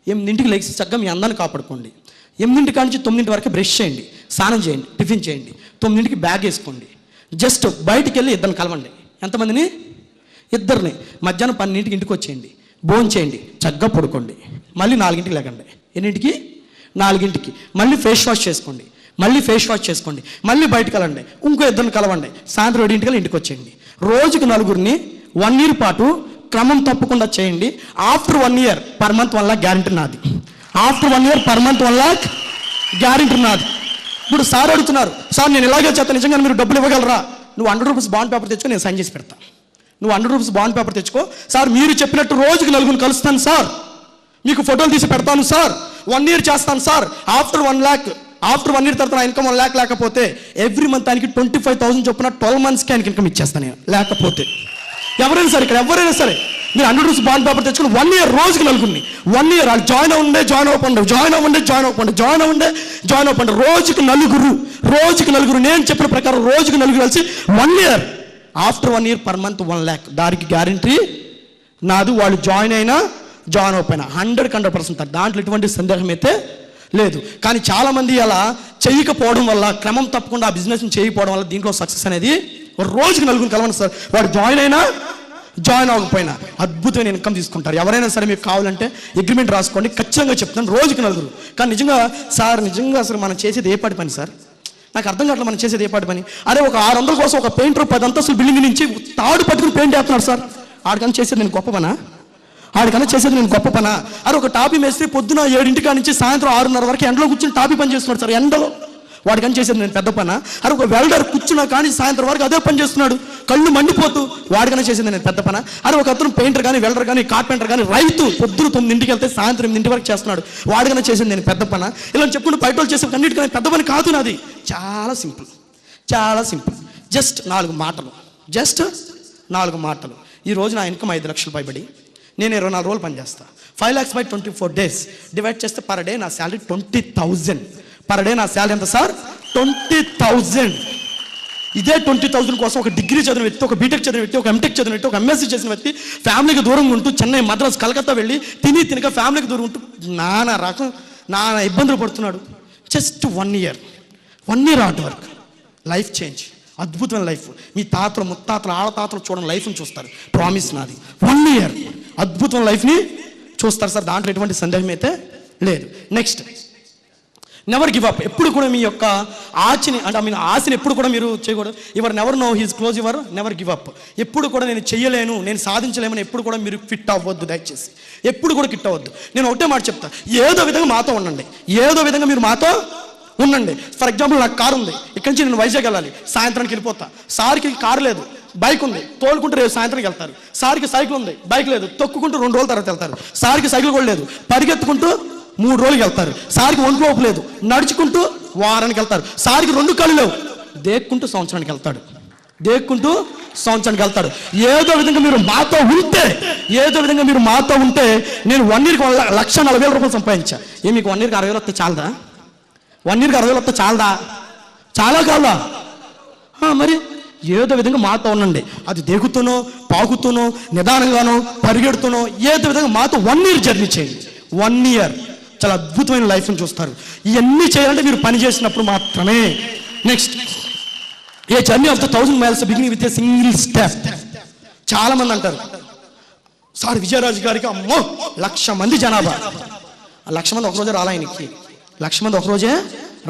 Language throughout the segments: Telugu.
8ంటికి లేచి చక్కగా మీ అందాన్ని కాపాడుకోండి. 8 కాడి నుంచి 9 వరకు బ్రష్ చేయండి, స్నానం చేయండి, టిఫిన్ చేయండి. 9కి బ్యాగ్ వేసుకోండి. జస్ట్ బయటికి వెళ్ళి ఇద్దరిని కలవండి. ఎంతమందిని? ఇద్దరిని. మధ్యాహ్నం 12ంటికి ఇంటికి వచ్చేయండి, భోజనం చేయండి, చక్కగా పడుకోండి. మళ్ళీ 4ంటికి లేకండి. ఎన్నింటికి? 4ంటికి. మళ్ళీ ఫేస్ వాష్ చేసుకోండి, మళ్ళీ బయటకు వెళ్ళండి, ఇంకో ఇద్దరిని కలవండి. సాయంత్రం 7ంటికి ఇంటికి వచ్చేయండి. రోజుకు 4గురిని 1 year పాటు క్రమం తప్పకుండా చేయండి. After 1 year per month 1 lakh guarantee నాది. After 1 year per month 1 lakh guarantee నాది. ఇప్పుడు సార్ అడుగుతున్నారు, సార్ నేను ఇలాగే చేస్తాను, నిజంగా మీరు డబ్బులు ఇవ్వగలరా? నువ్వు 100 రూపీస్ బాండ్ పేపర్ తెచ్చుకో, నేను సైన్ చేసి పెడతా. నువ్వు 100 రూపీస్ బాండ్ పేపర్ తెచ్చుకో. సార్ మీరు చెప్పినట్టు రోజుకి 4గురిని కలుస్తాను సార్, మీకు ఫోటోలు తీసి పెడతాను సార్, 1 year చేస్తాను sir. After 1 lakh, after 1 year తర్వాత నా ఇన్కమ్ 1 lakh లేకపోతే ఎవ్రీ మంత్ ఆయనకి 25,000 చొప్పున 12 monthsకి ఆయనకి ఇన్కమ్ ఇచ్చేస్తాను నేను. లేకపోతే ఎవరైనా సరే, ఇక్కడ ఎవరైనా సరే మీరు 100 రూపీస్ బాండ్ పేపర్ తెచ్చుకుని 1 year రోజుకి 4గురిని 1 year వాళ్ళు జాయిన్ అవ్వండి, రోజుకి 4. నేను చెప్పిన ప్రకారం రోజుకి 4 కలిసి 1 year. After 1 year per month 1 lakh దానికి గ్యారంటీ నాది. వాళ్ళు జాయిన్ అవ్వకపోయినా 100% దాంట్లో ఎటువంటి సందేహం అయితే లేదు. కానీ చాలామంది అలా చేయకపోవడం వల్ల, క్రమం తప్పకుండా ఆ బిజినెస్ని చేయకపోవడం వల్ల దీంట్లో సక్సెస్ అనేది రోజుకి 4గురిని కలవండి సార్. వాడు జాయిన్ అవ్వకపోయినా అద్భుతమైన ఇన్కమ్ తీసుకుంటారు. ఎవరైనా సరే మీకు కావాలంటే అగ్రిమెంట్ రాసుకోండి, ఖచ్చితంగా చెప్తాను, రోజుకి 4. కానీ నిజంగా అసలు మనం చేసేది ఏ పాటి పని సార్? నాకు అర్థం కావట్లేదు మనం చేసేది ఏ పాటి పని. అరే ఒక 600 కోసం ఒక పెయింటర్ 10 అంతస్తుల బిల్డింగ్ నుంచి తాడు పట్టుకుని పెయింట్ వేస్తున్నాడు సార్. ఆడికన్నా చేసేది నేను గొప్ప పనా? అరే ఒక టాపీ మేస్త్రి పొద్దున 7ంటి నుంచి సాయంత్రం 6:30 వరకు ఎండలో కూర్చొని టాపీ పని చేస్తున్నాడు సార్, ఎండలో. వాడికని చేసేది నేను పెద్ద పనా? అరే ఒక వెల్డర్ కూర్చున్నా కానీ సాయంత్రం వరకు అదే పని చేస్తున్నాడు, కళ్ళు మండిపోతూ, వాడికన్నా చేసేది నేను పెద్ద పనా? అరే ఒక అతను పెయింటర్ కానీ, వెల్డర్ కానీ, కార్పెంటర్ కానీ, రైతు పొద్దున 9ంటికి వెళ్తే సాయంత్రం 8 వరకు చేస్తున్నాడు, వాడికన్నా చేసేది నేను పెద్ద పనా? ఇలా చెప్పుకుంటూ బయట వాళ్ళు చేసే అన్నిటికన్నా పెద్ద పని కాదు నాది. చాలా సింపుల్. జస్ట్ 4 మాటలు. ఈ రోజు నా ఇన్కమ్ 5 లక్షలు పైబడి నేను 24 రోజులు పనిచేస్తా. 5 lakhs by 24 days డివైడ్ చేస్తే పర్ డే నా శాలరీ 20,000. పర్ డే నా శాలరీ ఎంత సార్? 20,000. ఇదే 20,000 కోసం ఒక డిగ్రీ చదివిన వ్యక్తి, ఒక బీటెక్ చదివిన వ్యక్తి, ఒక ఎంటెక్ చదివిన వ్యక్తి, ఒక ఎంఎస్సీ చేసిన వ్యక్తి ఫ్యామిలీకి దూరంగా ఉంటూ చెన్నై, మద్రాస్, కలకత్తా వెళ్ళి తినక ఫ్యామిలీకి దూరం ఉంటూ నానా ఇబ్బందులు పడుతున్నాడు. Just 1 year hard work, life change, అద్భుతమైన లైఫ్. మీ తాతలు, ముత్తాతలు, ఆడతాతలు చూడని లైఫ్ని చూస్తారు. ప్రామిస్ నాది. 1 year అద్భుతమైన లైఫ్ని చూస్తారు సార్, దాంట్లో ఎటువంటి సందేహం అయితే లేదు. Next, never give up. ఎప్పుడు కూడా మీ యొక్క ఆశని ఎప్పుడు కూడా మీరు చేయకూడదు. Your never know he's close your never give up. ఎప్పుడు కూడా నేను చెయ్యలేను, నేను సాధించలేమని ఎప్పుడు కూడా మీరు ఫిట్ అవ్వద్దు. దయచేసి ఎప్పుడు కూడా కిట్ అవ్వద్దు. నేను ఒకటే మాట చెప్తా, ఏదో విధంగా మాతో ఉండండి, మీరు మాతో ఉండండి. ఫర్ ఎగ్జాంపుల్ నాకు కారు ఉంది, ఇక్కడి నుంచి నేను వైజాగ్ వెళ్ళాలి, సాయంత్రానికి వెళ్ళిపోతా. సార్కి కారు లేదు, బైక్ ఉంది, తోలుకుంటూ రేపు సాయంత్రానికి వెళ్తారు. సార్కి సైకిల్ ఉంది, బైక్ లేదు, తొక్కుకుంటూ 2 రోజుల తర్వాత వెళ్తారు. సార్కి సైకిల్ కూడా లేదు, పరిగెత్తుకుంటూ 3 రోజులకి వెళ్తారు. సార్కి ఒంట్లో ఓపు లేదు, నడుచుకుంటూ వారానికి వెళ్తారు. సార్కి 2 కళ్ళు లేవు, దేక్కుంటూ సంవత్సరానికి వెళ్తాడు. ఏదో విధంగా మీరు మాతో ఉంటే నేను 1 yearకి 1,40,000 రూపాయలు సంపాదించా. మీకు 1 yearకి 60,000 వస్తే చాలదా? 1 yearకి 60,000 వస్తే చాలా కాదా? మరి ఏదో విధంగా మాతో ఉండండి. అది దేగుతూనో, పాకుతూనో, నిదానంగానో, పరిగెడుతూనో, ఏదో విధంగా మాతో 1 year జర్నీ చేయండి. 1 year చాలా అద్భుతమైన లైఫ్ని చూస్తారు. ఇవన్నీ చేయాలంటే మీరు పని చేసినప్పుడు మాత్రమే. Next, A journey of the 1000 miles beginning with a single step. చాలా మంది అంటారు, సార్ విజయరాజు గారికి అమ్మో 1,00,000 మంది జనాభా. 1,00,000 మంది ఒకరోజే రాలా ఆయనకి, 1,00,000 మంది ఒకరోజే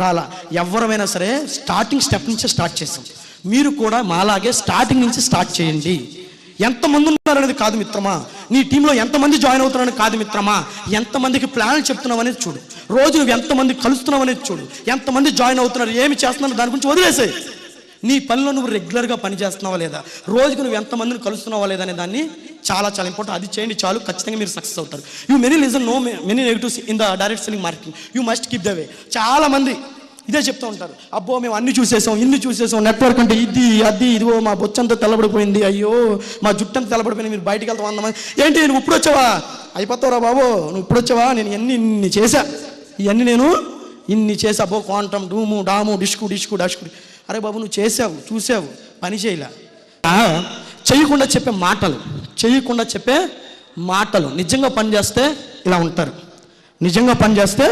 రాలా. ఎవరైనా సరే స్టార్టింగ్ స్టెప్ నుంచే స్టార్ట్ చేస్తాం. మీరు కూడా మాలాగే స్టార్టింగ్ నుంచి స్టార్ట్ చేయండి. ఎంతమంది ఉన్నారనేది కాదు మిత్రమా, నీ టీంలో ఎంతమంది జాయిన్ అవుతున్నారని కాదు మిత్రమా, ఎంతమందికి ప్లాన్లు చెప్తున్నావు అనేది చూడు. రోజు నువ్వు ఎంతమంది కలుస్తున్నావు అనేది చూడు. ఎంతమంది జాయిన్ అవుతున్నారు, ఏమి చేస్తున్నారు దాని గురించి వదిలేసాయి. నీ పనిలో నువ్వు రెగ్యులర్గా పని చేస్తున్నావా లేదా, రోజుకు నువ్వు ఎంతమందిని కలుస్తున్నావా లేదా అనే దాన్ని చాలా ఇంపార్టెంట్. అది చేయండి చాలు, ఖచ్చితంగా మీరు సక్సెస్ అవుతారు. You many negatives in the direct selling marketing, you must keep the way. చాలా మంది ఇదే చెప్తూ ఉంటారు, అబ్బో మేము అన్ని చూసేసాం, ఇన్ని చూసేసాం, నెట్వర్క్ అంటే ఇదిగో మా బొచ్చంతా తెల్లబడిపోయింది, అయ్యో మా జుట్టంతా తెల్లబడిపోయింది, మీరు బయటికి వెళ్తాం 100 మంది. ఏంటి నువ్వు ఇప్పుడు వచ్చావా, అయిపోతావురా బాబు, నువ్వు ఇప్పుడు వచ్చావా, నేను ఇన్ని చేశా, ఇన్ని చేసా, అబ్బో క్వాంటమ్, డూము, డాము, డిష్కు. అరే బాబు నువ్వు చేసావు, చూసావు, పని చేయలే. చేయకుండా చెప్పే మాటలు నిజంగా పని చేస్తే ఇలా ఉంటారు. నిజంగా పని చేస్తే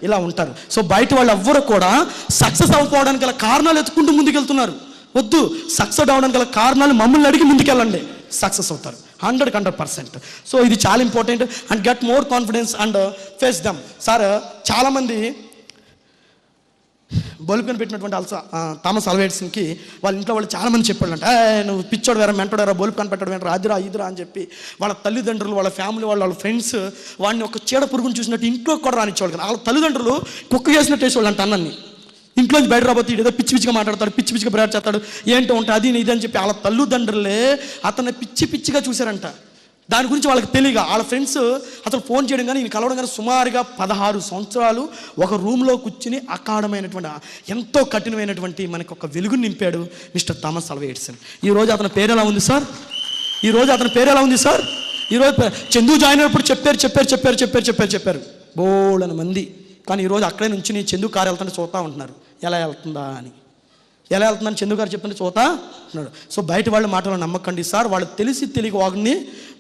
ఇలా ఉంటారు. సో బయట వాళ్ళు ఎవ్వరు కూడా సక్సెస్ అవ్వకపోవడానికి గల కారణాలు ఎత్తుకుంటూ ముందుకెళ్తున్నారు. వద్దు, సక్సెస్ అవ్వడానికి గల కారణాలు మమ్మల్ని అడిగి ముందుకెళ్ళండి, సక్సెస్ అవుతారు 100%. సో ఇది చాలా important. And get more confidence and face them. Sir చాలామంది బల్బుని పెట్టినటువంటి థామస్ ఆల్వా ఎడిసన్కి వాళ్ళ ఇంట్లో వాళ్ళు చాలామంది చెప్పాడంట, నువ్వు పిచ్చోడు వేరే మెంటోడు వేరే బల్బు కనిపెట్టడం వేరే అదిరా ఇదిరా అని చెప్పి వాళ్ళ తల్లిదండ్రులు, వాళ్ళ ఫ్యామిలీ వాళ్ళ ఫ్రెండ్స్ వాడిని ఒక చీడ పురుగుని చూసినట్టు ఇంట్లో కూడా రానిచ్చేవాళ్ళు కదా. వాళ్ళ తల్లిదండ్రులు కుక్క చేసినట్టు వేసేవాళ్ళు అంట అన్నన్ని. ఇంట్లోంచి బయట రాబోతే ఏదో పిచ్చి పిచ్చిగా మాట్లాడతాడు, పిచ్చి పిచ్చిగా బ్రేడ్ చేస్తాడు, ఏంటో ఉంటుంది అది ఇది అని చెప్పి వాళ్ళ తల్లిదండ్రులే అతన్ని పిచ్చి పిచ్చిగా చూశారంట. దాని గురించి వాళ్ళకి తెలియక వాళ్ళ ఫ్రెండ్స్ అతను ఫోన్ చేయడం కానీ ఈయన కలవడం కానీ సుమారుగా 16 సంవత్సరాలు ఒక రూమ్లో కూర్చుని అకాడమైనటువంటి ఎంతో కఠినమైనటువంటి మనకు ఒక వెలుగుని నింపాడు మిస్టర్ థామస్ ఆల్వా ఎడిసన్. ఈరోజు అతని పేరు ఎలా ఉంది సార్? ఈరోజు అతని పేరు ఎలా ఉంది సార్? ఈరోజు చందు జాయిన్ అయినప్పుడు చెప్పారు బోళ్ళని మంది. కానీ ఈరోజు అక్కడే నుంచి నీ చందు కారు వెళ్తుంటే చూస్తూ ఉంటున్నారు, ఎలా వెళ్తుందా అని. ఎలా వెళ్తుందని చందు గారు చెప్తుంటే చూతా ఉన్నాడు. సో బయట వాళ్ళ మాటలు నమ్మకండి సార్, వాళ్ళు తెలిసి తెలియక వాడిని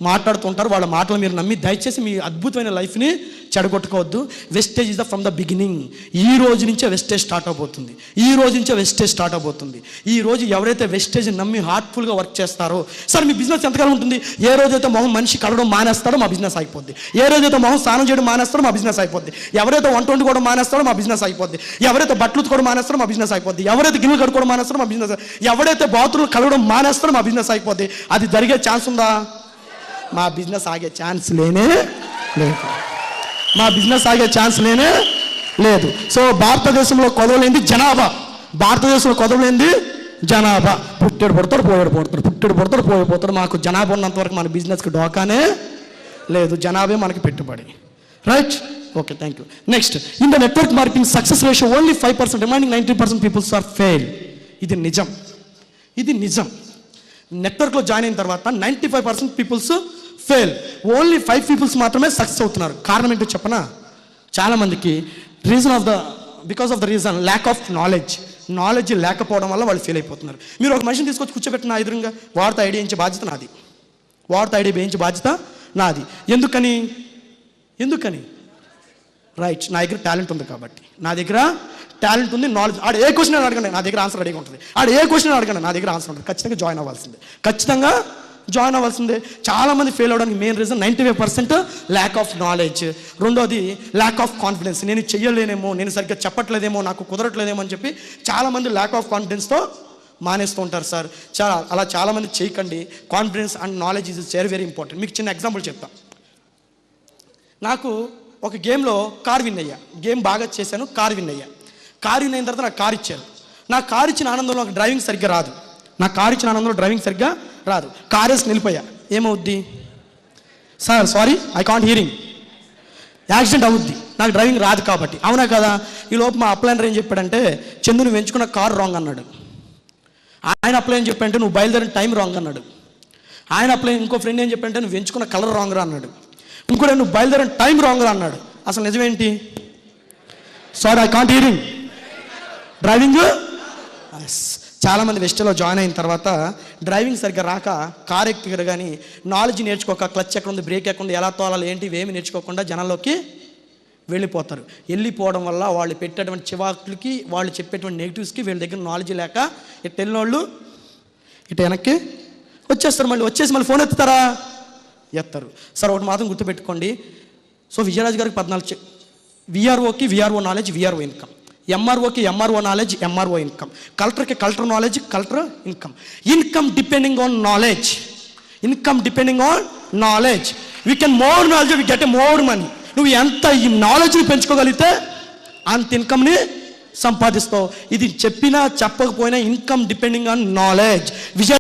మాట్లాడుతుంటారు. వాళ్ళ మాటలు మీరు నమ్మి దయచేసి మీ అద్భుతమైన లైఫ్ని చెడగొట్టుకోవద్దు. Wastage is the from the beginning. ఈ రోజు నుంచే వెస్టేజ్ స్టార్ట్ అవబోతుంది. ఈ రోజు ఎవరైతే వెస్టేజ్ నమ్మి హార్ట్ఫుల్గా వర్క్ చేస్తారో, సార్ మీ బిజినెస్ ఎంతకాలం ఉంటుంది? ఏ రోజైతే మొహం మనిషి కలవడం మానేస్తాడో మా బిజినెస్ అయిపోద్ది. ఏ రోజైతే మొహం స్నానం చేయడం మానేస్తాడో మా బిజినెస్ అయిపోద్ది. ఎవరైతే వంట వండుకోవడం మానేస్తాడో మా బిజినెస్ అయిపోద్ది. ఎవరైతే బట్టలు ఉతుకోవడం మానేస్తాడో మా బిజినెస్ అయిపోద్ది. ఎవరైతే గిన్నెలు కడుక్కోవడం మానేస్తాడో మా బిజినెస్, ఎవరైతే బాత్రూమ్లు కలవడం మానేస్తాడో మా బిజినెస్ అయిపోద్ది. అది జరిగే ఛాన్స్ ఉందా? మా బిజినెస్ ఆగే ఛాన్స్ లేనే లేదు. సో భారతదేశంలో కొదవలేంది జనాభా. పుట్టేడు పుడతాడు పోయిపోతాడు. మాకు జనాభా ఉన్నంత వరకు మన బిజినెస్కి డోకానే లేదు, జనాభే మనకి పెట్టుబడి. Right, okay, thank you. Next, in the network marketing success ratio only 5%, remaining 90% peoples are fail. ఇది నిజం. నెట్వర్క్లో జాయిన్ అయిన తర్వాత 95% పీపుల్స్ ఫెయిల్, ఓన్లీ 5 పీపుల్స్ మాత్రమే సక్సెస్ అవుతున్నారు. కారణం ఏంటో చెప్పనా? చాలామందికి because of the reason lack of knowledge లేకపోవడం వల్ల వాళ్ళు ఫెయిల్ అయిపోతున్నారు. మీరు ఒక మనిషిని తీసుకొచ్చి కూర్చోబెట్టిన ఎదురుగా వాడితో ఐడియా ఇచ్చే బాధ్యత నాది. ఎందుకని రైట్, నా దగ్గర టాలెంట్ ఉంది కాబట్టి, నాలెడ్జ్. ఆడు ఏ క్వశ్చన్ అడగండి, నా దగ్గర ఆన్సర్ రెడీగా ఉంటుంది. నా దగ్గర ఆన్సర్ ఉంటుంది. ఖచ్చితంగా జాయిన్ అవ్వాల్సిందే. చాలామంది ఫెయిల్ అవడానికి main reason 95% lakh of knowledge. రెండోది ల్యాక్ ఆఫ్ కాన్ఫిడెన్స్. నేను చెయ్యలేనేమో, నేను సరిగ్గా చెప్పట్లేదేమో, నాకు కుదరట్లేదేమో అని చెప్పి చాలామంది ల్యాక్ ఆఫ్ కాన్ఫిడెన్స్తో మానేస్తూ ఉంటారు సార్. అలా చాలామంది చేయకండి. Confidence and knowledge is very very important. మీకు చిన్న ఎగ్జాంపుల్ చెప్తా. నాకు ఒక గేమ్లో కార్ విన్ అయ్యా. గేమ్ బాగా చేశాను, కార్ విన్ అయిన తర్వాత నాకు కార్ ఇచ్చారు. నాకు కార్ ఇచ్చిన ఆనందంలో నాకు డ్రైవింగ్ సరిగ్గా రాదు. కార్ వేసి నిలిపోయా. ఏమవుద్ది sir? Sorry, I can't hearing. Accident అవుద్ది, నాకు డ్రైవింగ్ రాదు కాబట్టి. అవునా కదా? ఈ లోపు మా అప్లైనర్ ఏం చెప్పాడంటే, చందు నువ్వు ఎంచుకున్న కారు రాంగ్ అన్నాడు. ఆయన అప్లై ఏం చెప్పాడంటే, నువ్వు బయలుదేరిన టైం రాంగ్ అన్నాడు. ఇంకో ఫ్రెండ్ ఏం చెప్పాడంటే, నువ్వు ఎంచుకున్న కలర్ రాంగ్ రా అన్నాడు. ఇంకోటి నువ్వు బయలుదేరిన టైం రాంగ్ రా అన్నాడు. అసలు నిజమేంటి? Sorry, I can't hearing. Driving. చాలామంది వెస్టేజ్లో జాయిన్ అయిన తర్వాత డ్రైవింగ్ సరిగ్గా రాక కార్ ఎక్కిరు కానీ నాలెడ్జ్ నేర్చుకోక, క్లచ్ ఎక్కడ ఉంది, బ్రేక్ ఎక్కడ ఉంది, ఎలా తోలాలి ఏంటి ఇవేమి నేర్చుకోకుండా జనాల్లోకి వెళ్ళిపోవడం వల్ల వాళ్ళు పెట్టేటువంటి చివాకులకి, వాళ్ళు చెప్పేటువంటి నెగిటివ్స్కి వీళ్ళ దగ్గర నాలెడ్జ్ లేక ఇటు వెళ్ళిన వాళ్ళు ఇటు వెనక్కి వచ్చేస్తారు. వచ్చేసి ఫోన్ ఎత్తుతారా? ఎత్తారు. సార్ ఒకటి మాత్రం గుర్తుపెట్టుకోండి. సో విజయరాజు గారికి 14 విఆర్ఓకి విఆర్ఓ నాలెడ్జ్, విఆర్ఓ ఇన్కమ్. ఎంఆర్ఓకి ఎంఆర్ఓ నాలెడ్జ్, ఎంఆర్ఓ ఇన్కమ్. కలెక్టర్కి collector knowledge, collector income depending on knowledge. We can more knowledge, we get a more money. నువ్వు ఎంత ఈ నాలెడ్జ్ని పెంచుకోగలిగితే అంత ఇన్కమ్ని సంపాదిస్తావు. ఇది చెప్పినా చెప్పకపోయినా ఇన్కమ్ డిపెండింగ్ ఆన్ నాలెడ్జ్.